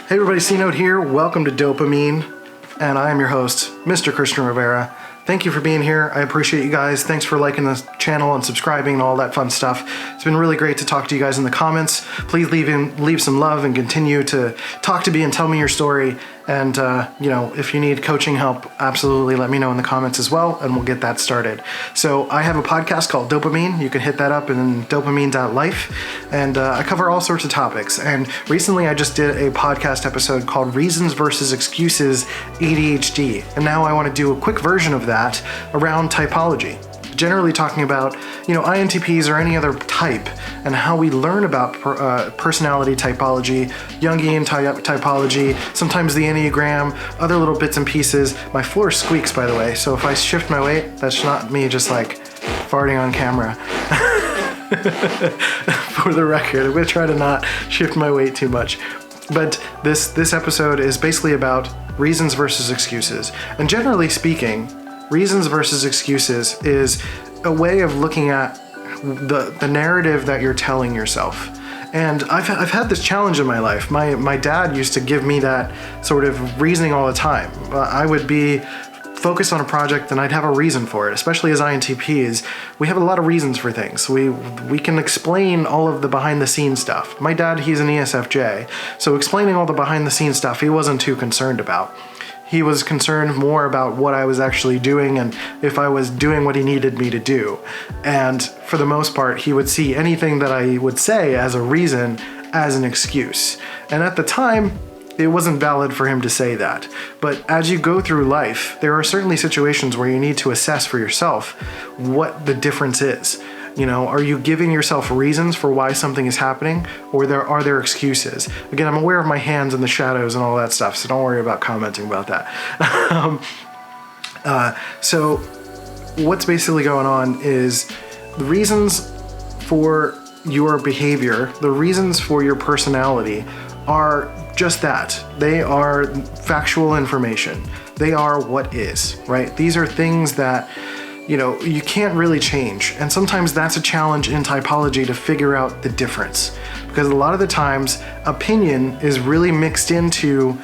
Hey everybody, C-Note here. Welcome to Dopamine, and I am your host, Mr. Christian Rivera. Thank you for being here. I appreciate you guys. Thanks for liking the channel and subscribing and all that fun stuff. It's been really great to talk to you guys in the comments. Please leave some love and continue to talk to me and tell me your story. And, if you need coaching help, absolutely let me know in the comments as well, and we'll get that started. So I have a podcast called Dopamine. You can hit that up in dopamine.life, and I cover all sorts of topics. And recently I just did a podcast episode called Reasons versus Excuses ADHD. And now I want to do a quick version of that around typology. Generally talking about, INTPs or any other type and how we learn about personality typology, Jungian typology, sometimes the Enneagram, other little bits and pieces. My floor squeaks, by the way, so if I shift my weight, that's not me just like farting on camera. For the record, I'm going to try to not shift my weight too much. But this episode is basically about reasons versus excuses. And generally speaking, reasons versus excuses is a way of looking at the narrative that you're telling yourself. And I've had this challenge in my life. My dad used to give me that sort of reasoning all the time. I would be focused on a project and I'd have a reason for it, especially as INTPs. We have a lot of reasons for things. We can explain all of the behind the scenes stuff. My dad, he's an ESFJ, so explaining all the behind the scenes stuff he wasn't too concerned about. He was concerned more about what I was actually doing and if I was doing what he needed me to do. And for the most part, he would see anything that I would say as a reason as an excuse. And at the time, it wasn't valid for him to say that. But as you go through life, there are certainly situations where you need to assess for yourself what the difference is. Are you giving yourself reasons for why something is happening, or are there excuses? Again, I'm aware of my hands and the shadows and all that stuff, so don't worry about commenting about that. So what's basically going on is the reasons for your behavior, the reasons for your personality are just that. They are factual information. They are what is, right? These are things that you can't really change. And sometimes that's a challenge in typology to figure out the difference. Because a lot of the times, opinion is really mixed into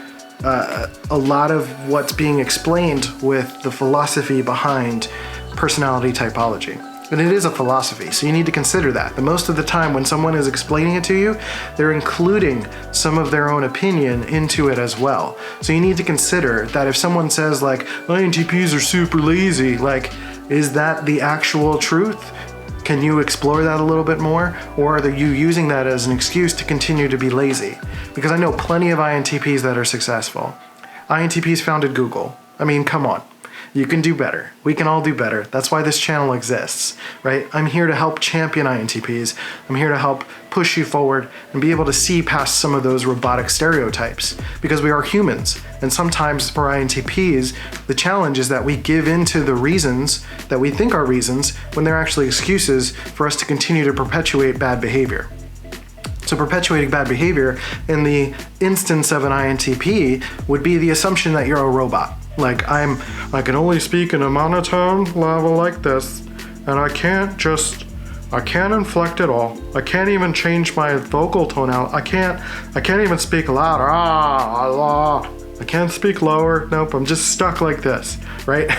a lot of what's being explained with the philosophy behind personality typology. And it is a philosophy, so you need to consider that. The most of the time when someone is explaining it to you, they're including some of their own opinion into it as well. So you need to consider that if someone says like, INTPs are super lazy, is that the actual truth? Can you explore that a little bit more? Or are you using that as an excuse to continue to be lazy? Because I know plenty of INTPs that are successful. INTPs founded Google. I mean, come on. You can do better. We can all do better. That's why this channel exists, right? I'm here to help champion INTPs. I'm here to help push you forward and be able to see past some of those robotic stereotypes, because we are humans. And sometimes for INTPs, the challenge is that we give into the reasons that we think are reasons when they're actually excuses for us to continue to perpetuate bad behavior. So perpetuating bad behavior in the instance of an INTP would be the assumption that you're a robot. I can only speak in a monotone level like this, and I can't inflect at all. I can't even change my vocal tonality. I can't even speak louder. I can't speak lower. Nope, I'm just stuck like this, right?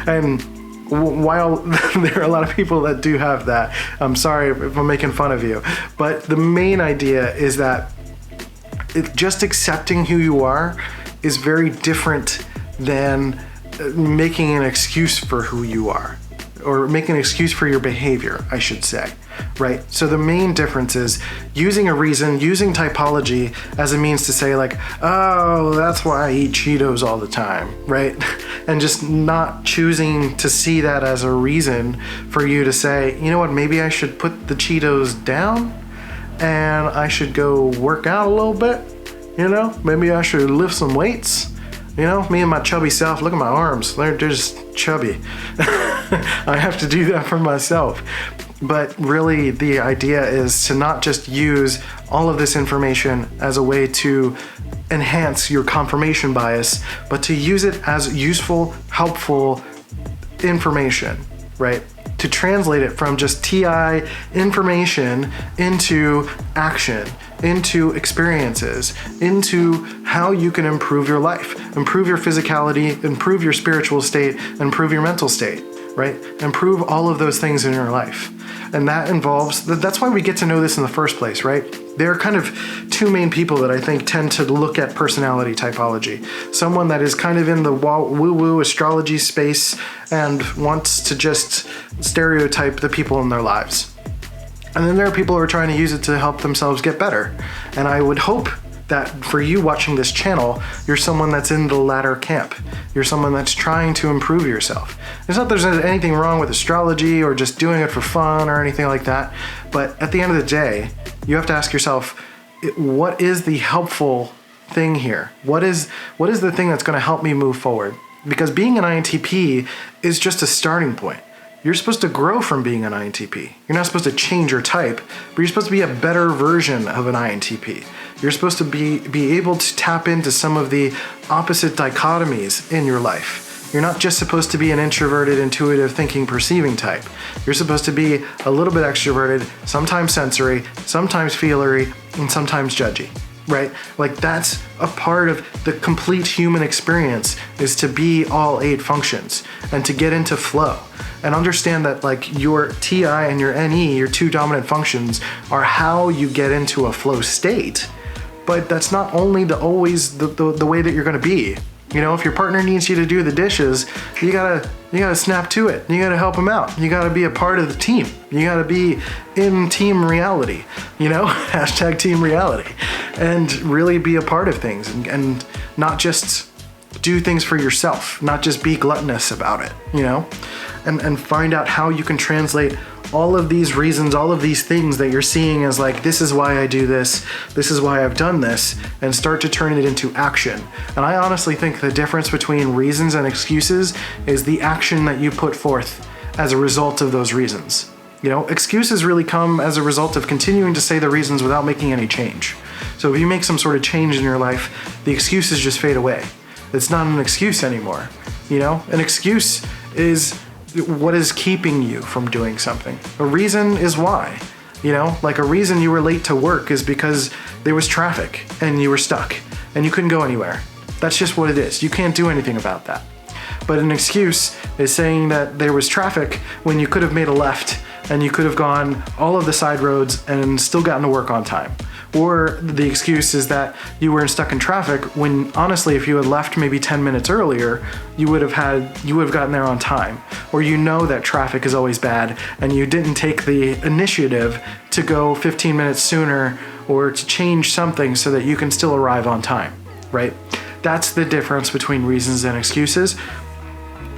And while there are a lot of people that do have that, I'm sorry if I'm making fun of you, but the main idea is that just accepting who you are is very different than making an excuse for who you are, or making an excuse for your behavior, I should say, right? So the main difference is using a reason, using typology as a means to say oh, that's why I eat Cheetos all the time, right? And just not choosing to see that as a reason for you to say, you know what, maybe I should put the Cheetos down and I should go work out a little bit, maybe I should lift some weights. Me and my chubby self, look at my arms, they're just chubby. I have to do that for myself. But really the idea is to not just use all of this information as a way to enhance your confirmation bias, but to use it as useful, helpful information, right? To translate it from just TI information into action, into experiences, into how you can improve your life, improve your physicality, improve your spiritual state, improve your mental state, right? Improve all of those things in your life. And that involves, that's why we get to know this in the first place, right? There are kind of two main people that I think tend to look at personality typology. Someone that is kind of in the woo-woo astrology space and wants to just stereotype the people in their lives. And then there are people who are trying to use it to help themselves get better. And I would hope that for you watching this channel, you're someone that's in the latter camp. You're someone that's trying to improve yourself. It's not that there's anything wrong with astrology or just doing it for fun or anything like that, but at the end of the day, you have to ask yourself, what is the helpful thing here? What is the thing that's going to help me move forward? Because being an INTP is just a starting point. You're supposed to grow from being an INTP. You're not supposed to change your type, but you're supposed to be a better version of an INTP. You're supposed to be able to tap into some of the opposite dichotomies in your life. You're not just supposed to be an introverted, intuitive, thinking, perceiving type. You're supposed to be a little bit extroverted, sometimes sensory, sometimes feelery, and sometimes judgy, right? Like that's a part of the complete human experience, is to be all 8 functions and to get into flow. And understand that like your TI and your NE, your 2 dominant functions, are how you get into a flow state. But that's not only always the way that you're going to be. You know, if your partner needs you to do the dishes, you gotta snap to it. You gotta help them out. You gotta be a part of the team. You gotta be in team reality. You know, hashtag team reality, and really be a part of things and not just do things for yourself. Not just be gluttonous about it. You know, and find out how you can translate all of these reasons, all of these things that you're seeing as like, this is why I do this, this is why I've done this, and start to turn it into action. And I honestly think the difference between reasons and excuses is the action that you put forth as a result of those reasons. You know, excuses really come as a result of continuing to say the reasons without making any change. So if you make some sort of change in your life, the excuses just fade away. It's not an excuse anymore. You know, an excuse is what is keeping you from doing something. A reason is why. You know, like a reason you were late to work is because there was traffic and you were stuck and you couldn't go anywhere. That's just what it is. You can't do anything about that. But an excuse is saying that there was traffic when you could have made a left and you could have gone all of the side roads and still gotten to work on time. Or the excuse is that you were stuck in traffic when honestly, if you had left maybe 10 minutes earlier, you would have gotten there on time. Or you know that traffic is always bad and you didn't take the initiative to go 15 minutes sooner or to change something so that you can still arrive on time, right? That's the difference between reasons and excuses.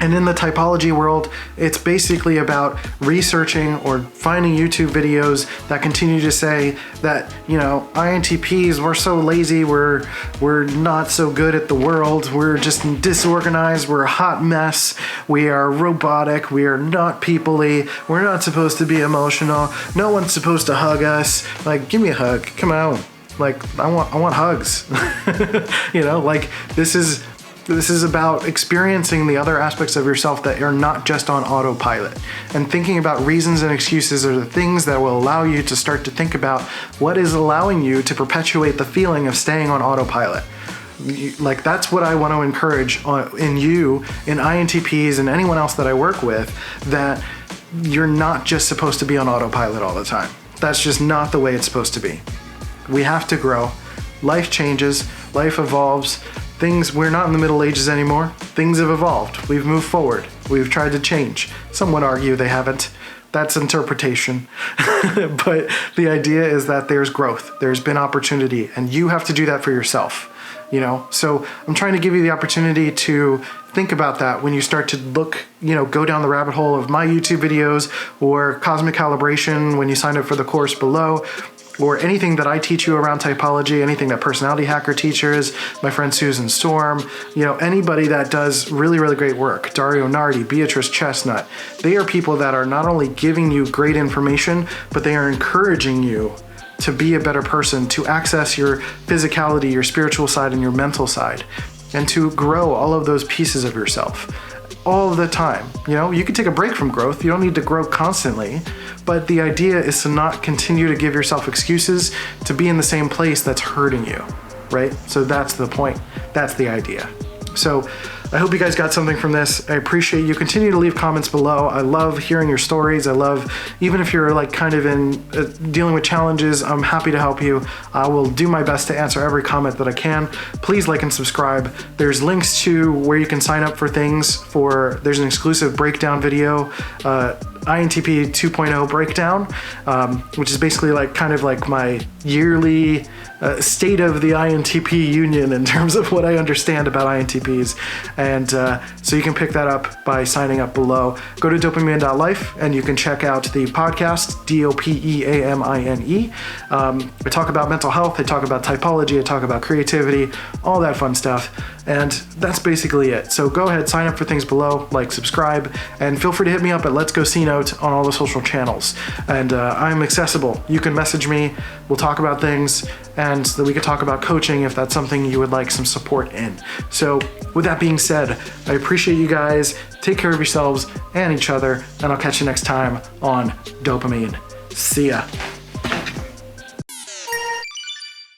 And in the typology world, it's basically about researching or finding YouTube videos that continue to say that, you know, INTPs, we're so lazy, we're not so good at the world, we're just disorganized, we're a hot mess, we are robotic, we are not people-y, we're not supposed to be emotional, no one's supposed to hug us. Like, give me a hug, come on. Like, I want hugs. You know, like this is about experiencing the other aspects of yourself that are not just on autopilot. And thinking about reasons and excuses are the things that will allow you to start to think about what is allowing you to perpetuate the feeling of staying on autopilot. Like that's what I want to encourage in you, in INTPs and anyone else that I work with, that you're not just supposed to be on autopilot all the time. That's just not the way it's supposed to be. We have to grow. Life changes, life evolves. We're not in the Middle Ages anymore. Things have evolved. We've moved forward. We've tried to change. Some would argue they haven't. That's interpretation. But the idea is that there's growth. There's been opportunity, and you have to do that for yourself. You know, so I'm trying to give you the opportunity to think about that when you start to look, you know, go down the rabbit hole of my YouTube videos or Cosmic Calibration when you sign up for the course below, or anything that I teach you around typology, anything that Personality Hacker teaches, my friend Susan Storm, you know, anybody that does really, really great work, Dario Nardi, Beatrice Chestnut, they are people that are not only giving you great information, but they are encouraging you to be a better person, to access your physicality, your spiritual side, and your mental side, and to grow all of those pieces of yourself. all the time. You know, you can take a break from growth. You don't need to grow constantly, but the idea is to not continue to give yourself excuses to be in the same place that's hurting you, right? So that's the point. That's the idea. So I hope you guys got something from this. I appreciate you. Continue to leave comments below. I love hearing your stories. I love, even if you're like kind of in dealing with challenges, I'm happy to help you. I will do my best to answer every comment that I can. Please like and subscribe. There's links to where you can sign up for things there's an exclusive breakdown video, INTP 2.0 breakdown, which is basically like kind of like my yearly state of the INTP union in terms of what I understand about INTPs. And so you can pick that up by signing up below. Go to dopamine.life and you can check out the podcast, DOPEAMINE. I talk about mental health, I talk about typology, I talk about creativity, all that fun stuff. And that's basically it. So go ahead, sign up for things below, like, subscribe, and feel free to hit me up at Let's Go C Note on all the social channels. And I'm accessible. You can message me, we'll talk about things, and then we can talk about coaching if that's something you would like some support in. So with that being said, I appreciate you guys. Take care of yourselves and each other, and I'll catch you next time on Dopamine. See ya.